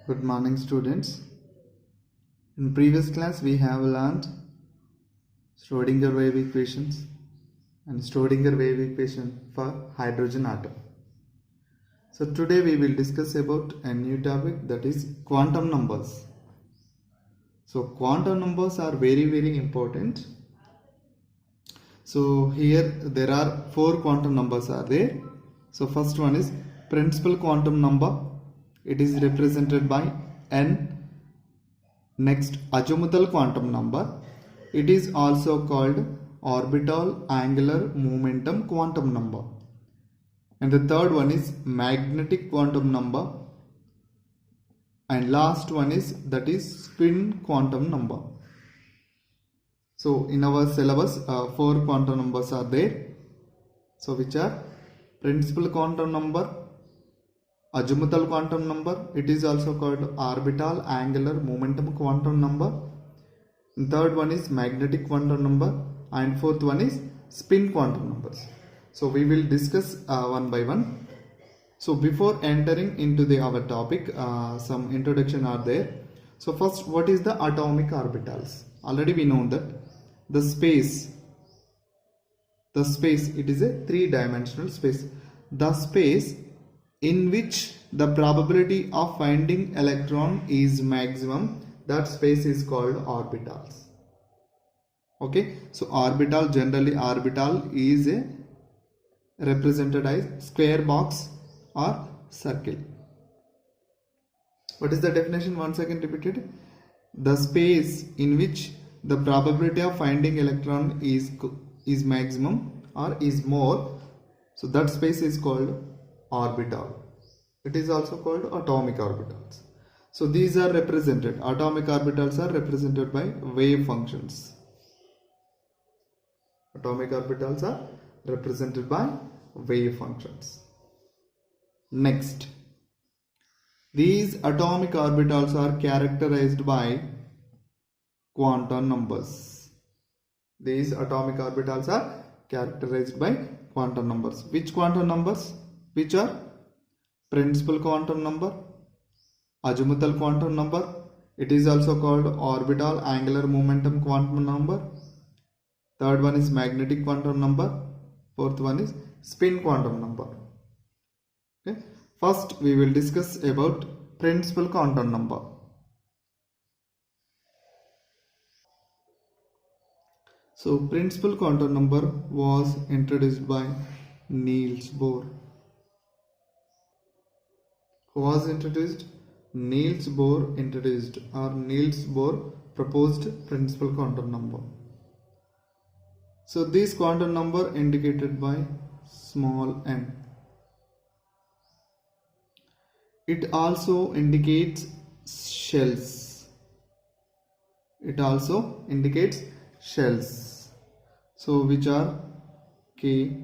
Good morning, students. In previous class we have learned Schrodinger wave equations and Schrodinger wave equation for hydrogen atom. So today we will discuss about a new topic, that is quantum numbers. So quantum numbers are very important. So here there are four quantum numbers are there. So first one is principal quantum number. It is represented by n. Next, azimuthal quantum number. It is also called orbital angular momentum quantum number. And the third one is magnetic quantum number. And last one is spin quantum number. So in our syllabus, four quantum numbers are there. So which are principal quantum number, azimuthal quantum number, it is also called orbital angular momentum quantum number. And third one is magnetic quantum number, and fourth one is spin quantum numbers. So we will discuss one by one. So before entering into our topic, some introduction are there. So first, what is the atomic orbitals? Already we know that the space, it is a three-dimensional space. The space in which the probability of finding electron is maximum, that space is called orbitals. Okay, so generally orbital is represented as square box or circle. What is the definition? Once again repeated. The space in which the probability of finding electron is maximum or is more, so that space is called orbital. It is also called atomic orbitals. So these are represented, atomic orbitals are represented by wave functions. Atomic orbitals are represented by wave functions. Next, these atomic orbitals are characterized by quantum numbers. These atomic orbitals are characterized by quantum numbers. Which quantum numbers? Which are principal quantum number, azimuthal quantum number, it is also called orbital angular momentum quantum number. Third one is magnetic quantum number. Fourth one is spin quantum number. Okay. First we will discuss about principal quantum number. So principal quantum number was introduced by Niels Bohr. Who was introduced? Niels Bohr introduced, or Niels Bohr proposed principal quantum number. So this quantum number indicated by small m. It also indicates shells. It also indicates shells. So which are K,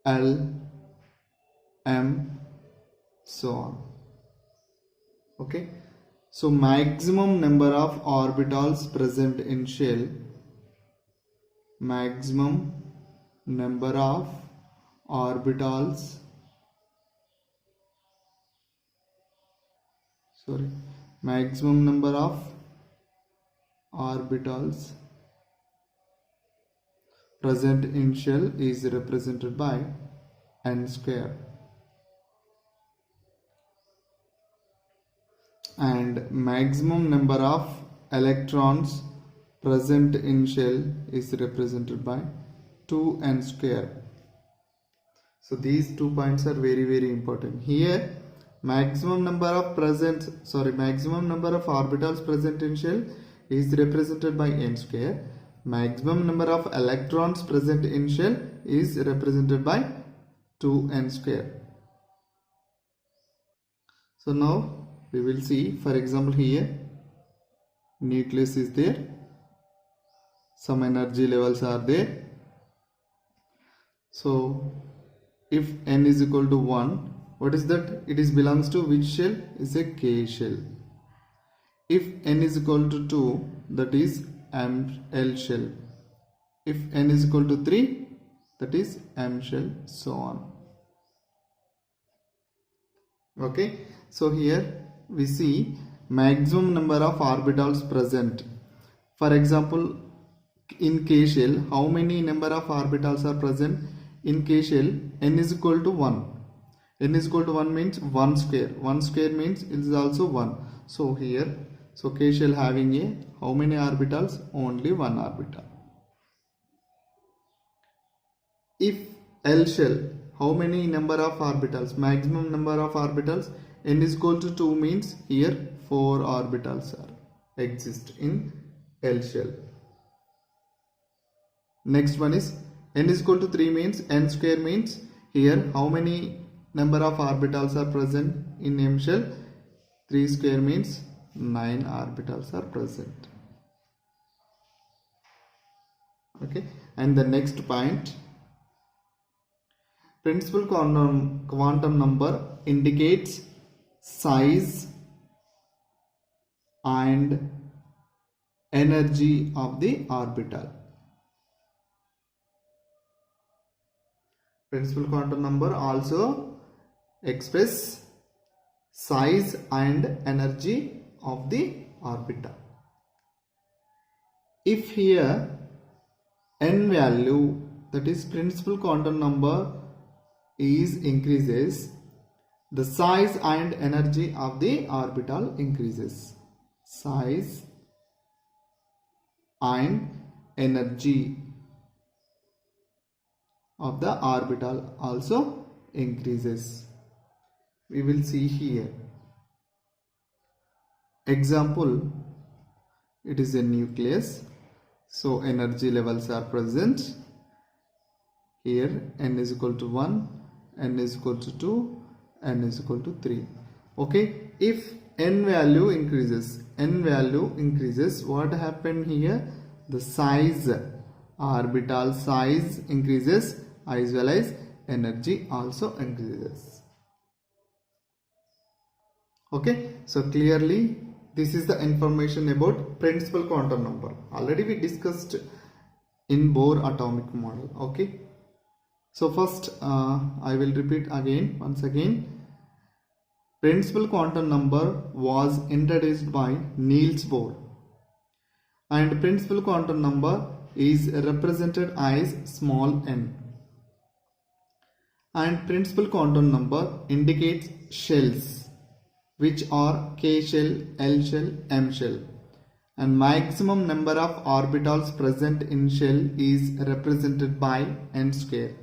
L, M, so on. Okay. So maximum number of orbitals present in shell. Maximum number of orbitals present in shell is represented by n square, and maximum number of electrons present in shell is represented by 2n square. So these 2 points are very important. Here maximum number of orbitals present in shell is represented by n square. Maximum number of electrons present in shell is represented by 2n square. So now we will see, for example, here nucleus is there, some energy levels are there. So if n is equal to 1, what is that? It is belongs to which shell? Is a K shell. If n is equal to 2, that is L shell. If n is equal to 3, that is M shell, so on. Okay, so here we see maximum number of orbitals present. For example, in K shell, how many number of orbitals are present? In K shell, n is equal to 1. N is equal to 1 means 1 square. 1 square means it is also 1. So here, so K shell having a how many orbitals? Only 1 orbital. If L shell, how many number of orbitals? Maximum number of orbitals? N is equal to 2 means here 4 orbitals are exist in L shell. Next one is n is equal to 3 means n square means here how many number of orbitals are present in M shell? 3 square means 9 orbitals are present. Okay, and the next point, principal quantum number indicates size and energy of the orbital. Principal quantum number also express size and energy of the orbital. If here n value, that is principal quantum number, is increases, the size and energy of the orbital increases. Size and energy of the orbital also increases. We will see here. Example, it is a nucleus, so energy levels are present. Here n is equal to 1, n is equal to 2, n is equal to 3. Okay, if n value increases, what happened here? The size, orbital size increases as well as energy also increases. Okay, so clearly this is the information about principal quantum number. Already we discussed in Bohr atomic model. Okay, so first I will repeat again once again. Principal quantum number was introduced by Niels Bohr, and principal quantum number is represented as small n, and principal quantum number indicates shells, which are K shell, L shell, M shell, and maximum number of orbitals present in shell is represented by n square,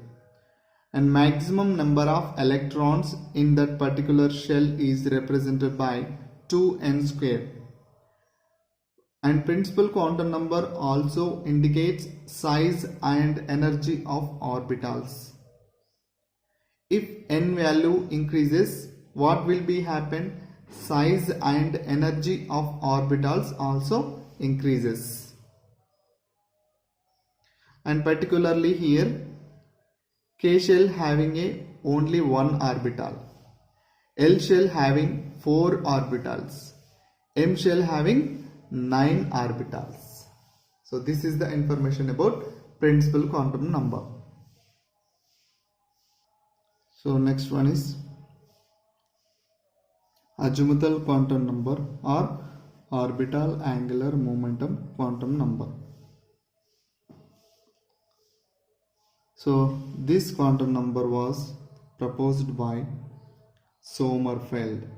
and maximum number of electrons in that particular shell is represented by 2n square. And principal quantum number also indicates size and energy of orbitals. If n value increases, what will be happen? Size and energy of orbitals also increases. And particularly here, K shell having a only one orbital, L shell having 4 orbitals, M shell having 9 orbitals. So this is the information about principal quantum number. So next one is azimuthal quantum number or orbital angular momentum quantum number. So this quantum number was proposed by Sommerfeld.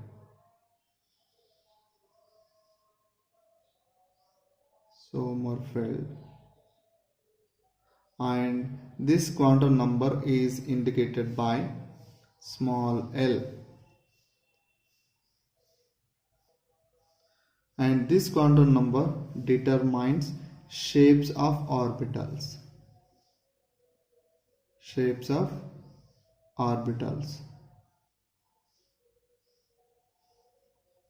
And this quantum number is indicated by small l. And this quantum number determines shapes of orbitals.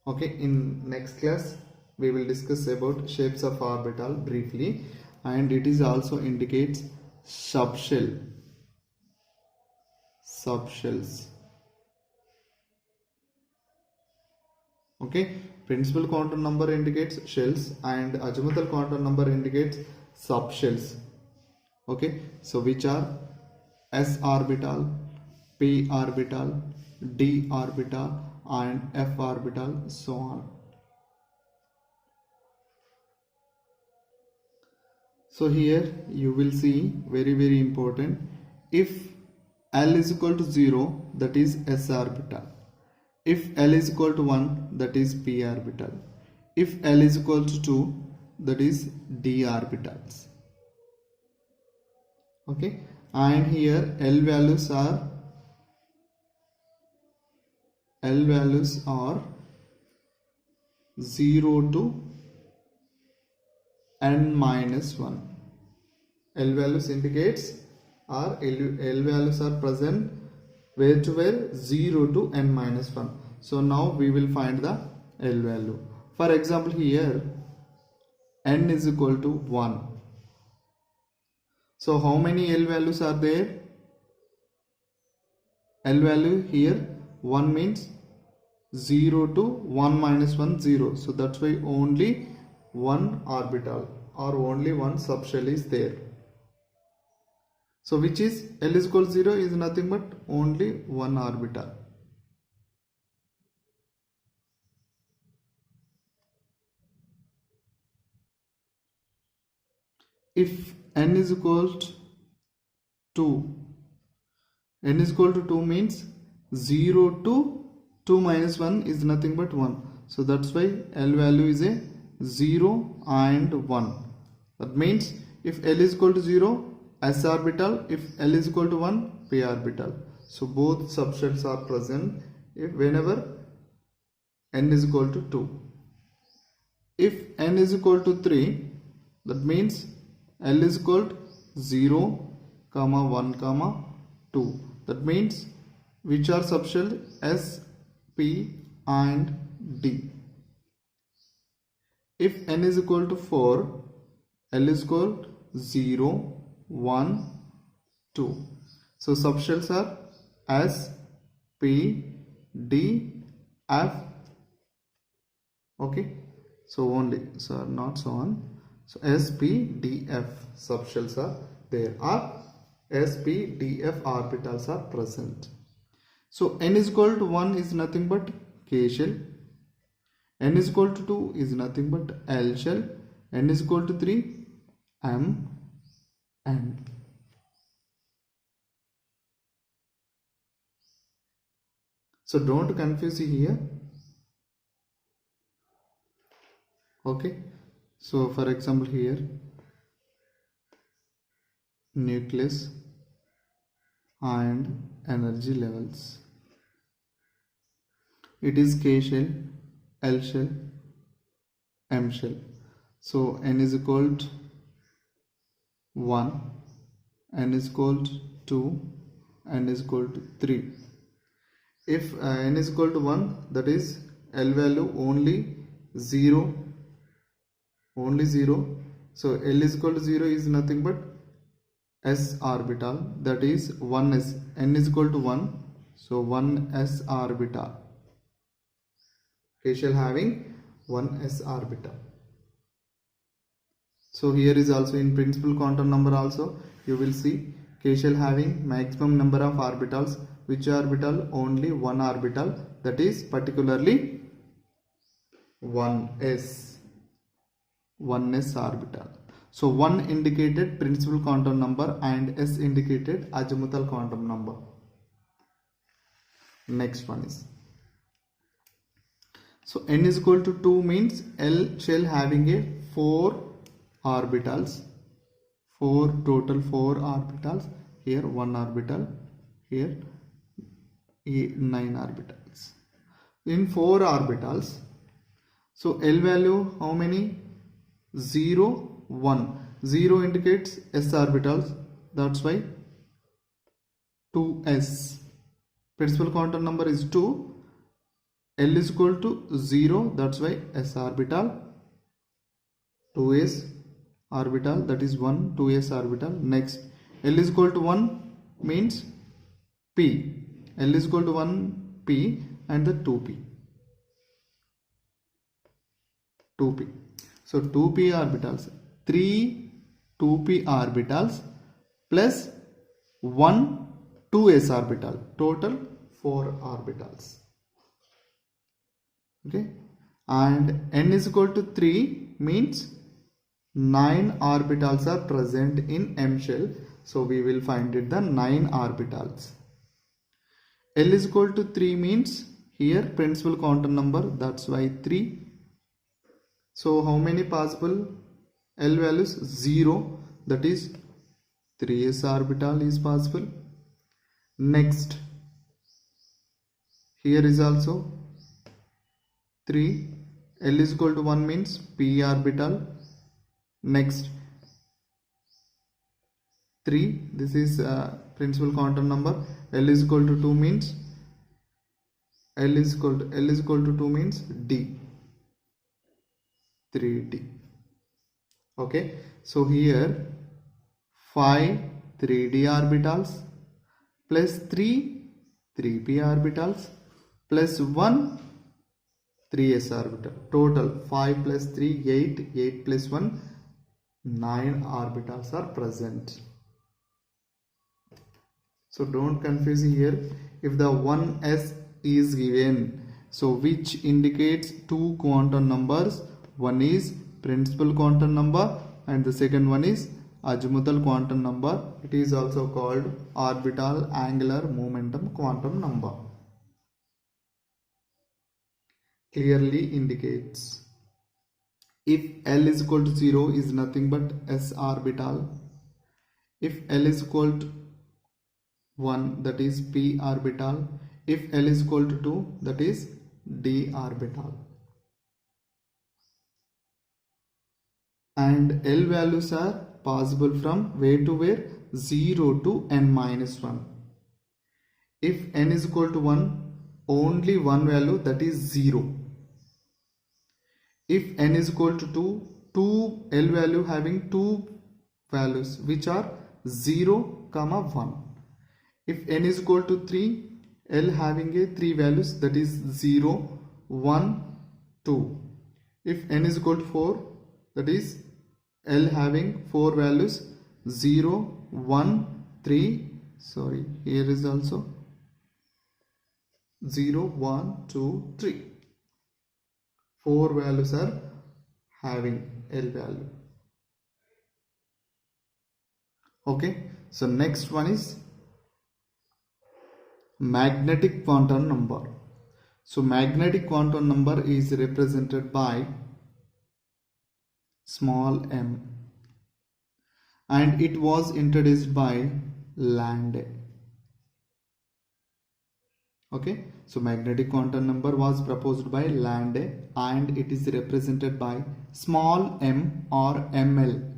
Okay, in next class we will discuss about shapes of orbital briefly, and it is also indicates subshells. Okay, principal quantum number indicates shells and azimuthal quantum number indicates subshells. Okay, so which are s orbital, p orbital, d orbital, and f orbital, so on. So here you will see very important, if L is equal to 0, that is s orbital. If L is equal to 1, that is p orbital. If L is equal to 2, that is d orbitals. Okay, and here L values are 0 to n minus 1. L values indicates L values are present where to where 0 to n minus 1. So now we will find the L value. For example, here n is equal to 1. So how many L values are there? L value here 1 means 0 to 1 minus 1 0. So that's why only one orbital or only one subshell is there. So which is L is equal to 0 is nothing but only one orbital. If n is equal to 2, n is equal to 2 means 0 to 2 minus 1 is nothing but 1. So that's why L value is a 0 and 1. That means if L is equal to 0, s orbital, if L is equal to 1, p orbital. So both subshells are present whenever n is equal to 2. If n is equal to 3, that means L is equal to 0, 1, 2. That means which are subshell? S, P and D. If n is equal to 4, L is equal to 0, 1, 2. So subshells are S, P, D, F. Okay. So only, so not so on. So S, P, D, F subshells are there, or S, P, D, F orbitals are present. So n is equal to 1 is nothing but K shell. N is equal to 2 is nothing but L shell. N is equal to 3, M, N. So don't confuse here. Okay. So for example here, nucleus and energy levels. It is K shell, L shell, M shell. So n is equal to 1, n is equal to 2, n is equal to 3. If n is equal to 1, that is L value only 0. So L is equal to 0 is nothing but s orbital, that is 1s. N is equal to 1, so 1s orbital. K shell having 1s orbital. So here is also in principal quantum number also you will see K shell having maximum number of orbitals. Which orbital? Only one orbital, that is particularly 1s orbital. So 1 indicated principal quantum number and s indicated azimuthal quantum number. Next one is, so n is equal to 2 means L shell having a 4 orbitals, total 4 orbitals. Here 1 orbital, here 9 orbitals. In 4 orbitals, so L value how many? 0, 1. 0 indicates s orbitals, that's why 2s. Principal quantum number is 2. L is equal to 0, that's why s orbital. 2s orbital, that is 1, 2s orbital. Next, L is equal to 1 means p. L is equal to 1 p and the 2p. So 2p orbitals, 3 2p orbitals plus 1 2s orbital, total 4 orbitals. Okay, and n is equal to 3 means 9 orbitals are present in M shell. So we will find it the 9 orbitals. L is equal to 3 means here principal quantum number, that's why 3. So how many possible L values? 0, that is 3s orbital is possible. Next, here is also 3. L is equal to 1 means p orbital. Next 3, this is principal quantum number. L is equal to 2 means L is equal to 2 means D, 3D. Okay, so here 5 3D orbitals plus 3 3p orbitals plus 1 3s orbital. Total 5 plus 3 8, 8 plus 1 9 orbitals are present. So don't confuse here. If the 1s is given, so which indicates two quantum numbers, one is principal quantum number and the second one is azimuthal quantum number. It is also called orbital angular momentum quantum number. Clearly indicates. If L is equal to 0 is nothing but s orbital. If L is equal to 1, that is p orbital. If L is equal to 2, that is d orbital. And L values are possible from where to where? 0 to n minus 1. If n is equal to 1, only one value, that is 0. If n is equal to 2, two L value having two values which are 0, 1. If n is equal to 3, L having a 3 values, that is 0, 1, 2. If n is equal to 4, that is L having 4 values 0, 1, 3. Sorry, here is also 0, 1, 2, 3. 4 values are having L value. Okay, so next one is magnetic quantum number. So magnetic quantum number is represented by small m and it was introduced by Lande. Okay, so magnetic quantum number was proposed by Lande and it is represented by small m or ml.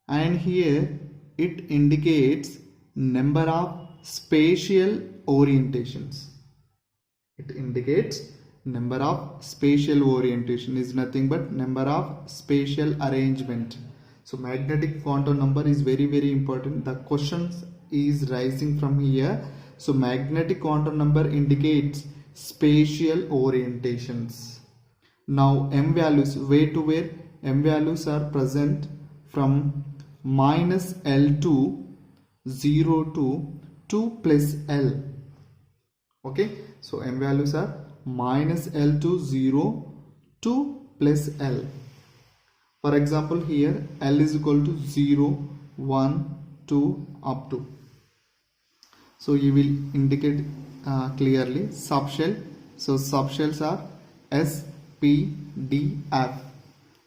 And here it indicates number of spatial orientations. It indicates number of spatial orientation is nothing but number of spatial arrangement. So magnetic quantum number is very important. The questions is rising from here. So magnetic quantum number indicates spatial orientations. Now m values, where to where? M values are present from minus L to 0 to 2 plus L. Okay, so m values are minus L to 0 to plus L. For example, here L is equal to 0, 1, 2 up to. So you will indicate clearly subshell. So subshells are S, P, D, F.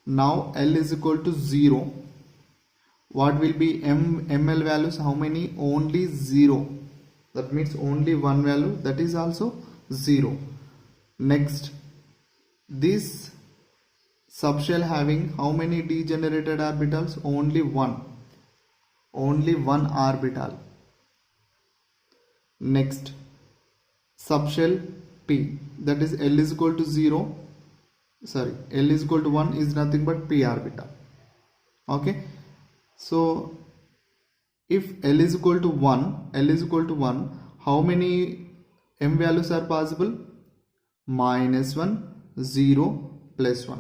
Now L is equal to 0. What will be ml values? How many? Only 0. That means only one value, that is also 0. Next, this subshell having how many degenerated orbitals? Only one. Only one orbital. Next, subshell P, that is L is equal to 0. Sorry, L is equal to 1 is nothing but p orbital. Okay. So if L is equal to 1, how many m values are possible? Minus 1, 0, plus 1.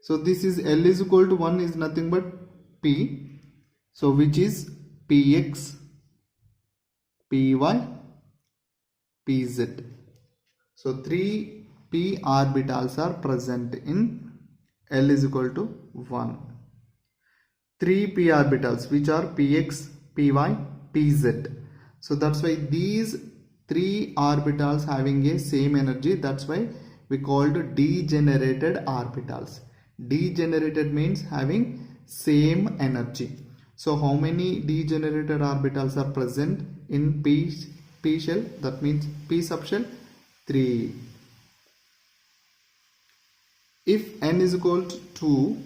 So this is L is equal to 1 is nothing but P. So which is Px, Py, Pz. So 3 p orbitals are present in L is equal to 1. 3 p orbitals, which are px, py, pz. So that's why these 3 orbitals having a same energy, that's why we called degenerated orbitals. Degenerated means having same energy. So how many degenerated orbitals are present in p shell? That means p subshell 3. If n is equal to 2,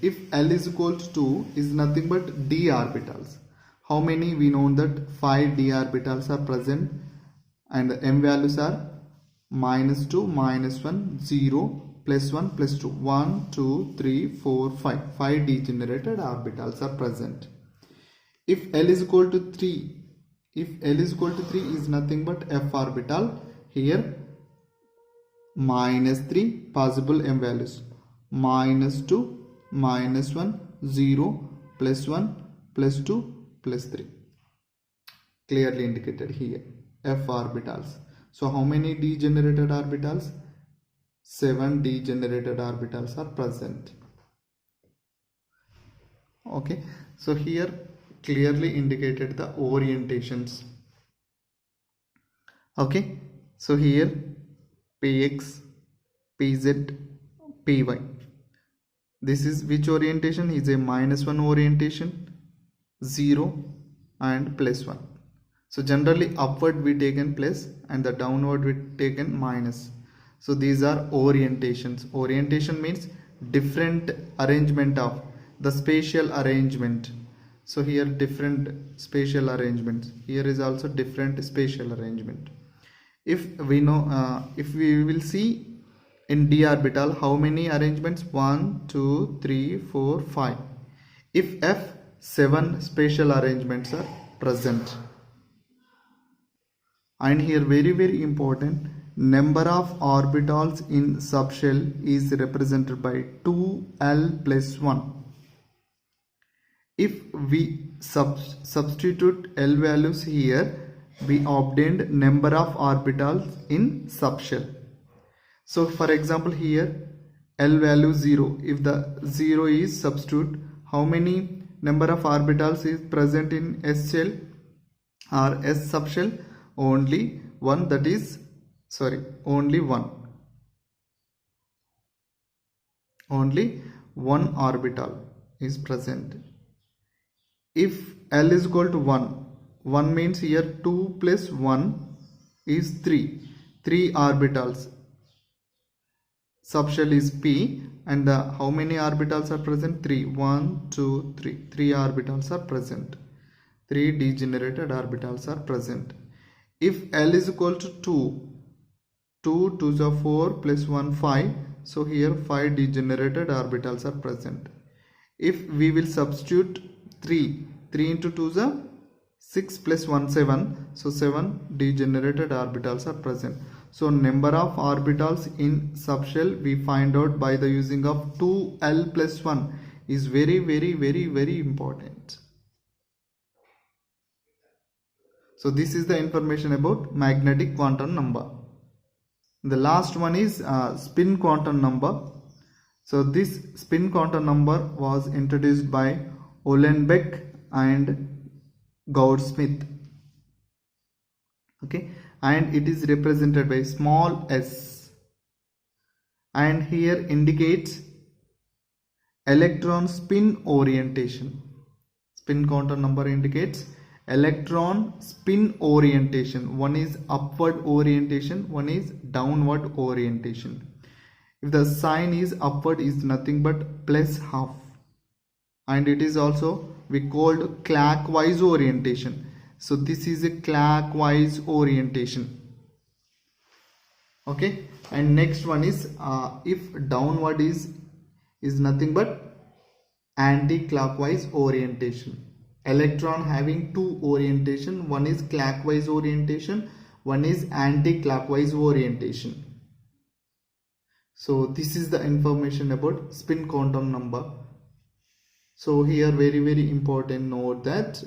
if L is equal to 2 is nothing but d orbitals. How many? We know that 5 d orbitals are present and the m values are -2, -1, 0, +1, +2. 1, 2, 3, 4, 5. 5 degenerated orbitals are present. If L is equal to 3, is nothing but f orbital. Here -3 possible m values, -2, -1, 0, +1, +2, +3. Clearly indicated here, f orbitals. So how many degenerated orbitals? 7 degenerated orbitals are present. Okay, so here clearly indicated the orientations. Okay, so here px, pz, py. This is which orientation? Is a -1 orientation, 0 and +1. So generally upward we taken plus and the downward we taken minus. So these are orientations. Orientation means different arrangement of the spatial arrangement. So here different spatial arrangements. Here is also different spatial arrangement. If we know, if we will see in d orbital how many arrangements? 1, 2, 3, 4, 5. If f, 7 spatial arrangements are present. And here very important, number of orbitals in subshell is represented by 2l plus 1. If we substitute L values here, we obtained number of orbitals in subshell. So for example here L value 0. If the 0 is substitute, how many number of orbitals is present in S shell or S subshell? Only one, that is only one. Only one orbital is present. If L is equal to 1, 1 means here 2 plus 1 is 3. 3 orbitals. Subshell is P and how many orbitals are present? 3. 1, 2, 3. 3 orbitals are present. 3 degenerated orbitals are present. If L is equal to 2, 2 2s are 4 plus 1 5. So here 5 degenerated orbitals are present. If we will substitute 3 into 2s are 6 plus 1 7. So 7 degenerated orbitals are present. So number of orbitals in subshell we find out by the using of 2l plus 1 is very important. So this is the information about magnetic quantum number. The last one is spin quantum number. So this spin quantum number was introduced by Uhlenbeck and Gaudsmit. Okay, and it is represented by small s, and here indicates electron spin orientation. Spin quantum number indicates electron spin orientation. One is upward orientation, one is downward orientation. If the sign is upward, is nothing but plus half, and it is also we called clockwise orientation. So this is a clockwise orientation. Okay, and next one is if downward is nothing but anti-clockwise orientation. Electron having two orientation, one is clockwise orientation, one is anti-clockwise orientation. So this is the information about spin quantum number. So here very important note that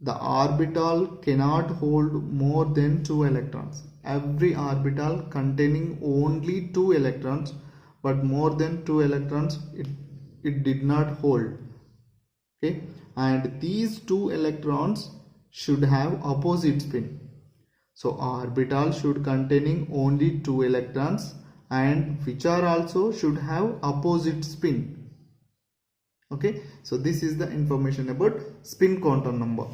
the orbital cannot hold more than 2 electrons. every orbital containing only 2 electrons, but more than 2 electrons it did not hold. Okay, and these 2 electrons should have opposite spin. So orbital should containing only 2 electrons and which are also should have opposite spin. Okay, so this is the information about spin quantum number.